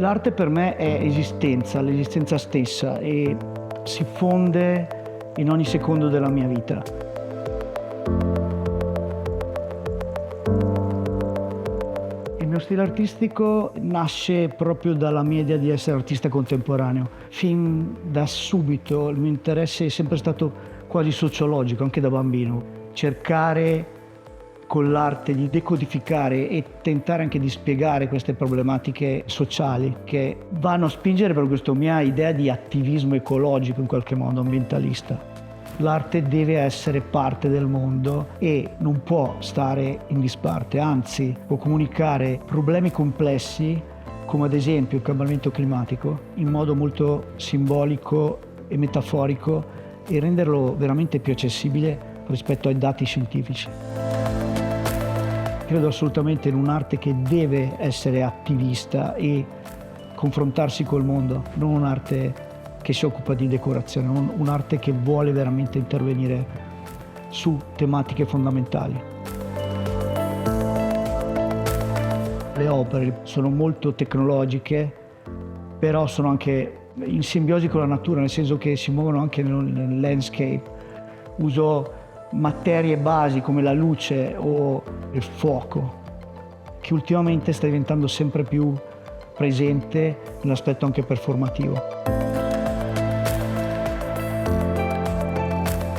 L'arte per me è esistenza, l'esistenza stessa, e si fonde in ogni secondo della mia vita. Il mio stile artistico nasce proprio dalla mia idea di essere artista contemporaneo. Fin da subito il mio interesse è sempre stato quasi sociologico, anche da bambino. Cercare con l'arte di decodificare e tentare anche di spiegare queste problematiche sociali che vanno a spingere per questa mia idea di attivismo ecologico, in qualche modo ambientalista. L'arte deve essere parte del mondo e non può stare in disparte, anzi può comunicare problemi complessi come ad esempio il cambiamento climatico in modo molto simbolico e metaforico e renderlo veramente più accessibile rispetto ai dati scientifici. Credo assolutamente in un'arte che deve essere attivista e confrontarsi col mondo, non un'arte che si occupa di decorazione, un'arte che vuole veramente intervenire su tematiche fondamentali. Le opere sono molto tecnologiche, però sono anche in simbiosi con la natura, nel senso che si muovono anche nel landscape. Uso materie basi come la luce o il fuoco, che ultimamente sta diventando sempre più presente nell'aspetto anche performativo.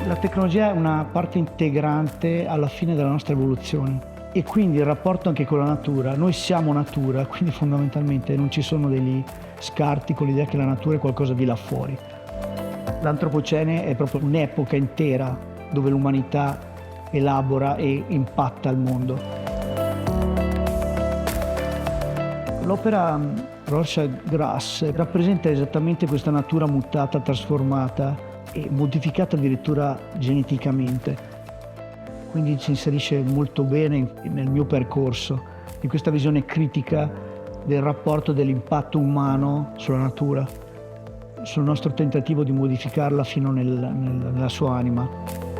La tecnologia è una parte integrante alla fine della nostra evoluzione e quindi il rapporto anche con la natura. Noi siamo natura, quindi fondamentalmente non ci sono degli scarti con l'idea che la natura è qualcosa di là fuori. L'antropocene è proprio un'epoca intera dove l'umanità elabora e impatta il mondo. L'opera Rorschach Grass rappresenta esattamente questa natura mutata, trasformata e modificata addirittura geneticamente. Quindi si inserisce molto bene nel mio percorso di questa visione critica del rapporto dell'impatto umano sulla natura, sul nostro tentativo di modificarla fino nella sua anima.